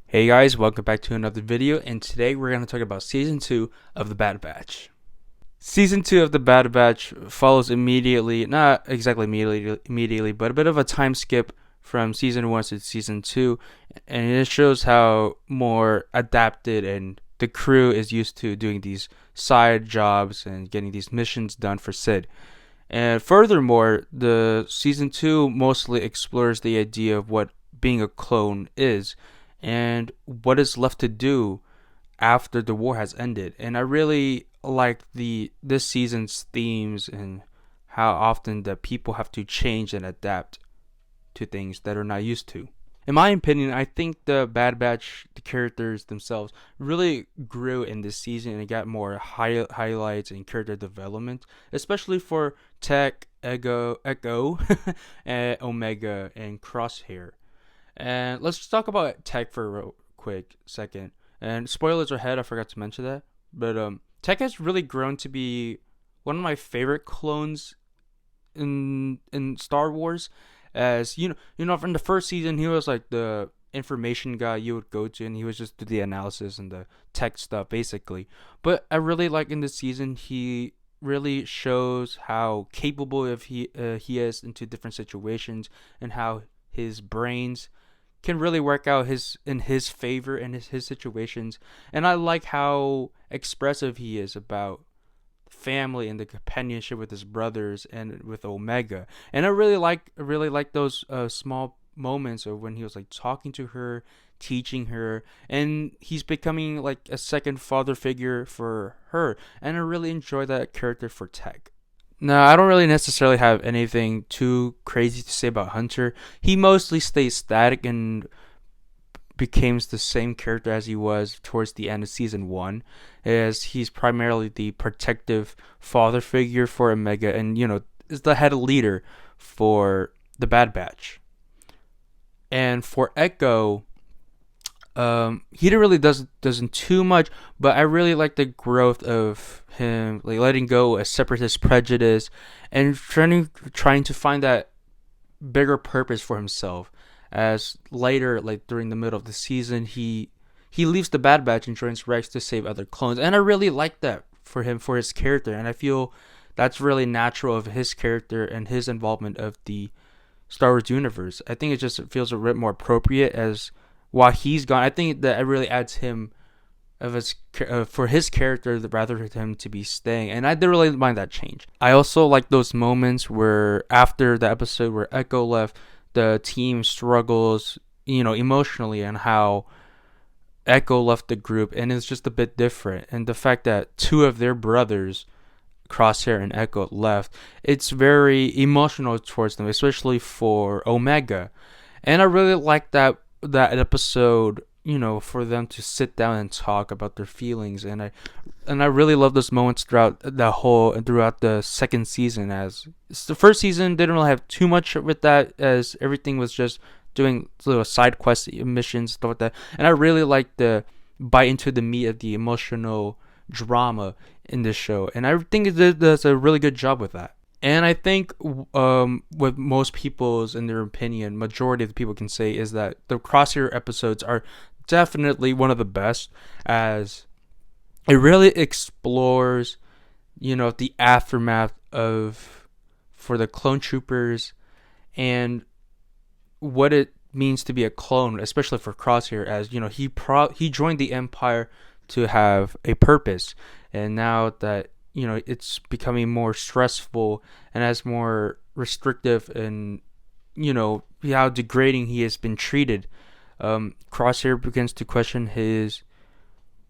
Hey guys, welcome back to another video, and today we're going to talk about Season 2 of The Bad Batch. Season 2 of The Bad Batch follows immediately, not exactly immediately, but a bit of a time skip from Season 1 to Season 2, and it shows how more adapted and the crew is used to doing these side jobs and getting these missions done for Sid. And furthermore, the Season 2 mostly explores the idea of what being a clone is and what is left to do after the war has ended. And I really like the this season's themes and how often that people have to change and adapt to things that are not used to. In my opinion, I think the Bad Batch, the characters themselves, really grew in this season and got more highlights and character development, especially for Tech, Echo, and Omega, and Crosshair. And let's just talk about Tech for a real quick second. And spoilers ahead, I forgot to mention that. But Tech has really grown to be one of my favorite clones in Star Wars. As from the first season, he was like the information guy you would go to, and he was just do the analysis and the tech stuff basically. But I really like in this season he really shows how capable of he is into different situations and how his brains can really work out in his favor in his situations. And I like how expressive he is about family and the companionship with his brothers and with Omega. And I really like those small moments of when he was like talking to her, teaching her, and he's becoming like a second father figure for her. And I really enjoy that character for Tech. Now, I don't really necessarily have anything too crazy to say about Hunter. He mostly stays static and becomes the same character as he was towards the end of season 1, as he's primarily the protective father figure for Omega, and is the head leader for the Bad Batch. And for Echo, he didn't really doesn't too much, but I really like the growth of him, like letting go a separatist prejudice and trying to find that bigger purpose for himself. As later, like during the middle of the season, he leaves the Bad Batch and joins Rex to save other clones, and I really like that for him, for his character, and I feel that's really natural of his character and his involvement of the Star Wars universe. I think it just feels a bit more appropriate as while he's gone. I think that it really adds him of his for his character rather than him to be staying, and I didn't really mind that change. I also like those moments where after the episode where Echo left, the team struggles, emotionally, and how Echo left the group, and it's just a bit different. And the fact that two of their brothers, Crosshair and Echo, left, it's very emotional towards them, especially for Omega. And I really like that episode, for them to sit down and talk about their feelings. And I really love those moments throughout the second season. As the first season didn't really have too much with that, as everything was just doing little side quest missions, stuff like that. And I really like the bite into the meat of the emotional drama in this show, and I think it does a really good job with that. And I think what most people's, in their opinion, majority of the people can say is that the Crosshair episodes are definitely one of the best, as it really explores, the aftermath of for the clone troopers and what it means to be a clone, especially for Crosshair, as he joined the Empire to have a purpose, and now that it's becoming more stressful and as more restrictive, and how degrading he has been treated. Crosshair begins to question his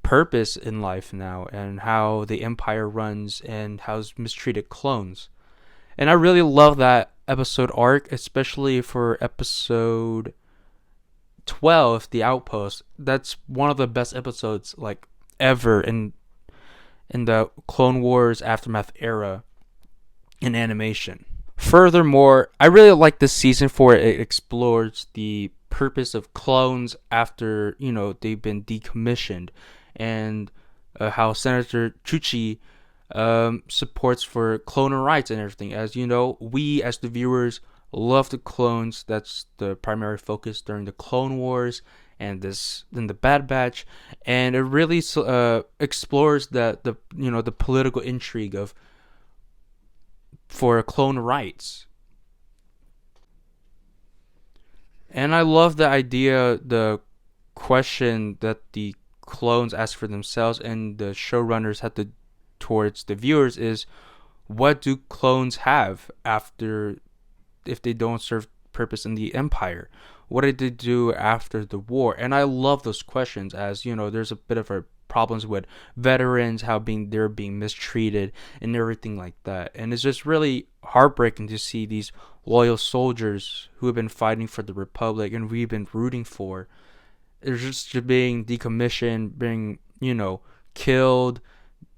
purpose in life now, and how the Empire runs, and how's mistreated clones. And I really love that episode arc, especially for episode 12, The Outpost. That's one of the best episodes like ever in the Clone Wars Aftermath era in animation. Furthermore, I really like this season for it explores the purpose of clones after they've been decommissioned, and how Senator Chuchi supports for cloner rights and everything. As we as the viewers love the clones. That's the primary focus during the Clone Wars, and the Bad Batch, and it really explores the political intrigue of for clone rights. And I love the idea, the question that the clones ask for themselves and the showrunners had to towards the viewers is, what do clones have after, if they don't serve purpose in the Empire? What did they do after the war? And I love those questions, as there's a bit of a problems with veterans, how they're being mistreated and everything like that. And it's just really heartbreaking to see these loyal soldiers who have been fighting for the Republic and we've been rooting for. They're just being decommissioned, being, killed,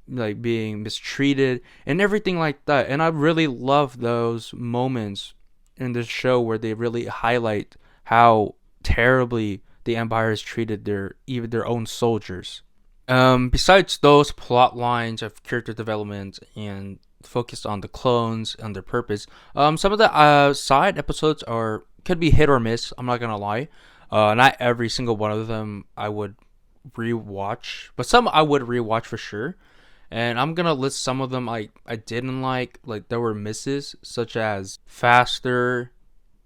like being mistreated and everything like that. And I really love those moments in the show where they really highlight how terribly the Empire has treated even their own soldiers. Besides those plot lines of character development and focused on the clones and their purpose, some of the side episodes could be hit or miss. I'm not gonna lie. Not every single one of them I would rewatch, but some I would rewatch for sure. And I'm gonna list some of them I didn't like there were misses, such as Faster,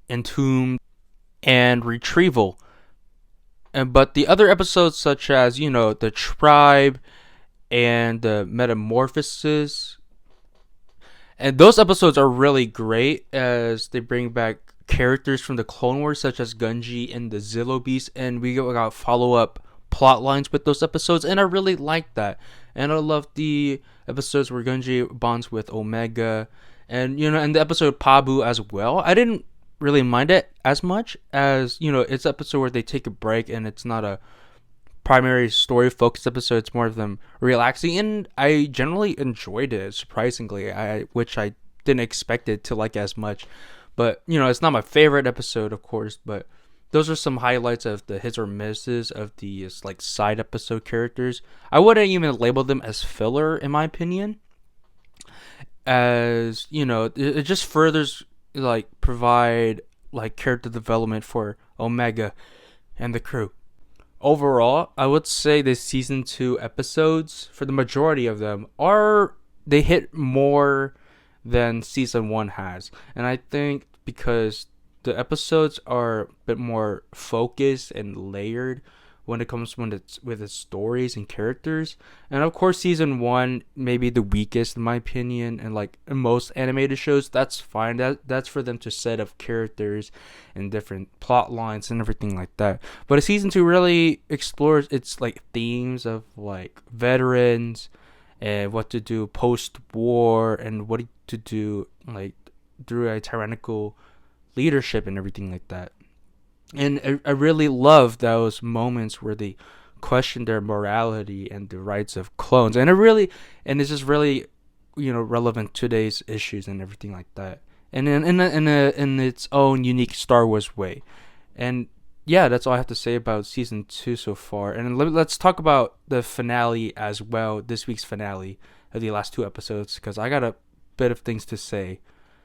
Entombed, and Retrieval. But the other episodes, such as the Tribe and the Metamorphosis, and those episodes are really great as they bring back characters from the Clone Wars, such as Gungi and the Zillo Beast, and we got follow up plot lines with those episodes, and I really like that. And I love the episodes where Gungi bonds with Omega, and and the episode Pabu as well. I didn't really mind it as much as it's an episode where they take a break and it's not a primary story focused episode. It's more of them relaxing, and I generally enjoyed it, surprisingly, which I didn't expect it to like as much. But it's not my favorite episode, of course, but those are some highlights of the hits or misses of the side episode characters. I wouldn't even label them as filler, in my opinion, as it just furthers provide character development for Omega and the crew. Overall, I would say the season 2 episodes, for the majority of them, they hit more than season 1 has. And I think because the episodes are a bit more focused and layered when it comes with its stories and characters. And of course, season 1 may be the weakest in my opinion, and in most animated shows, that's fine. That's for them to set up characters and different plot lines and everything like that. But season 2 really explores its themes of veterans and what to do post war and what to do through a tyrannical leadership and everything like that. And I really love those moments where they question their morality and the rights of clones, and it's just really relevant to today's issues and everything like that, and in its own unique Star Wars way. And yeah, that's all I have to say about season 2 so far. And let's talk about the finale as well, this week's finale of the last 2 episodes, because I got a bit of things to say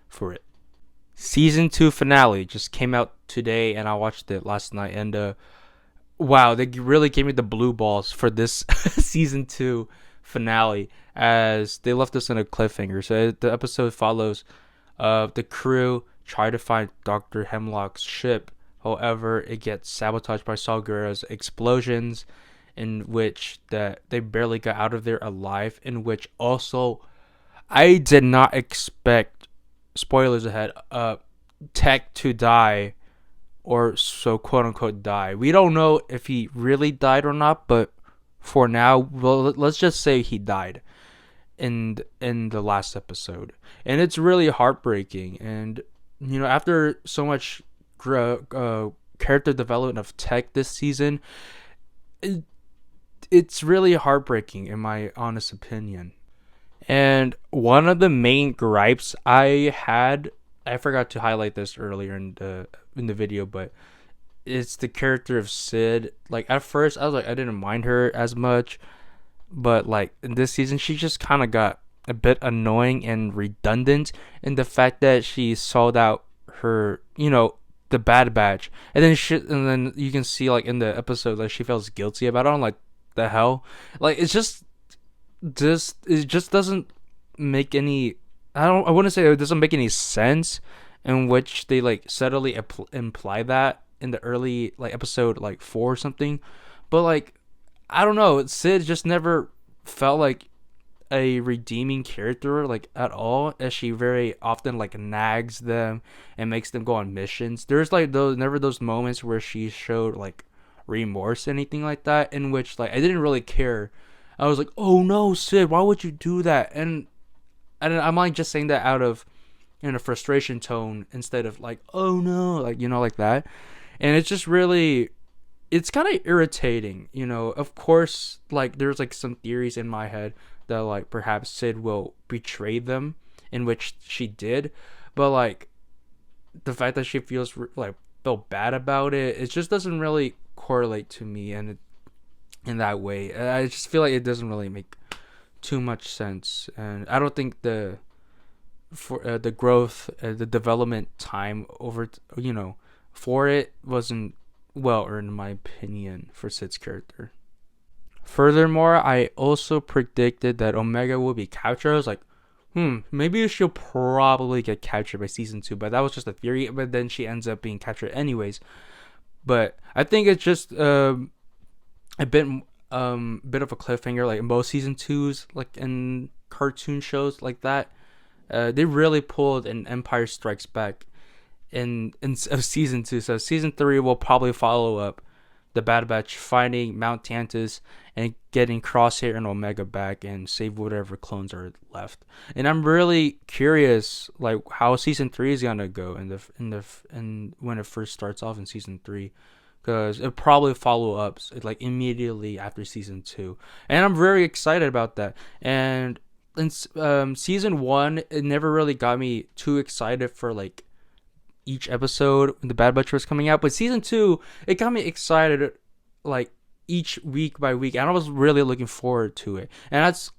for it. Season 2 finale just came out today, and I watched it last night, and wow, they really gave me the blue balls for this season 2 finale, as they left us in a cliffhanger. So the episode follows the crew try to find Dr. Hemlock's ship. However, it gets sabotaged by Saw Gerrera's explosions, in which they barely got out of there alive, in which also I did not expect, spoilers ahead, Tech to die, or so quote unquote die. We don't know if he really died or not, but for now, well, let's just say he died in the last episode. And it's really heartbreaking. And after so much character development of Tech this season, it's really heartbreaking in my honest opinion. And one of the main gripes I had, I forgot to highlight this earlier in the video, but it's the character of Sid. At first, I was I didn't mind her as much, but in this season, she just kind of got a bit annoying and redundant in the fact that she sold out her, the Bad Batch, and then you can see like in the episode like she feels guilty about it. I'm like, the hell, like it just doesn't make any. I wouldn't say it doesn't make any sense in which they like subtly imply that in the early like episode like 4 or something, but like I don't know. Sid just never felt like a redeeming character like at all, as she very often like nags them and makes them go on missions. There's like those moments where she showed like remorse, anything like that, in which like I didn't really care. I was like, oh no, Sid, why would you do that? And I'm like just saying that out of in a frustration tone instead of like, oh no, like like that. And it's just really, it's kind of irritating, Of course, like there's like some theories in my head that like perhaps Sid will betray them, in which she did, but like the fact that she felt bad about it, it just doesn't really correlate to me, and in that way, I just feel like it doesn't really make too much sense, and I don't think the growth, the development time for it wasn't well earned in my opinion for Sid's character. Furthermore, I also predicted that Omega will be captured. I was like, maybe she'll probably get captured by season 2, but that was just a theory. But then she ends up being captured anyways. But I think it's just a bit of a cliffhanger, like most season 2s, like in cartoon shows like that. They really pulled an Empire Strikes Back in of season 2. So season 3 will probably follow up the Bad Batch finding Mount Tantus and getting Crosshair and Omega back and save whatever clones are left. And I'm really curious, like how season 3 is gonna go in when it first starts off in season 3, because it probably follow up like immediately after season 2, and I'm very excited about that. And in season 1, it never really got me too excited for like each episode when the Bad Batch was coming out, but season 2 it got me excited like each week by week, and I was really looking forward to it. And that's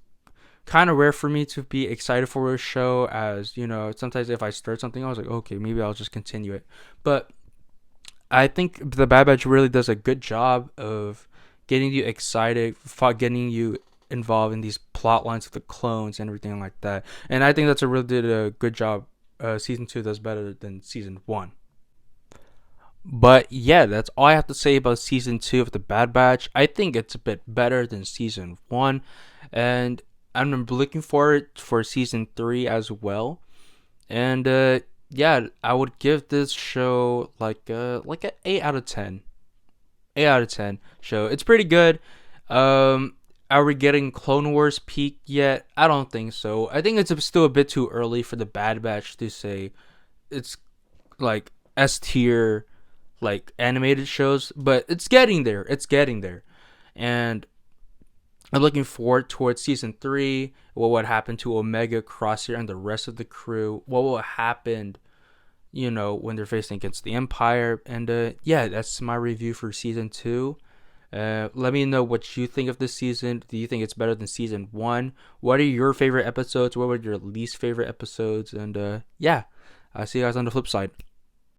kind of rare for me to be excited for a show, as sometimes if I start something I was like, okay, maybe I'll just continue it. But I think the Bad Batch really does a good job of getting you excited, getting you involved in these plot lines of the clones and everything like that, and I think that's did a good job. Season 2 does better than season 1. But yeah, that's all I have to say about season 2 of the Bad Batch. I think it's a bit better than season 1, and I'm looking forward for season 3 as well. And yeah, I would give this show like an 8 out of 10. 8 out of 10 show. It's pretty good. Are we getting Clone Wars peak yet? I don't think so. I think it's still a bit too early for the Bad Batch to say it's like S tier like animated shows, but it's getting there. It's getting there. And I'm looking forward towards season 3. What would happen to Omega, Crosshair, and the rest of the crew? What will happen, when they're facing against the Empire? And yeah, that's my review for season 2. Let me know what you think of this season. Do you think it's better than season 1? What are your favorite episodes? What were your least favorite episodes? And yeah, I'll see you guys on the flip side.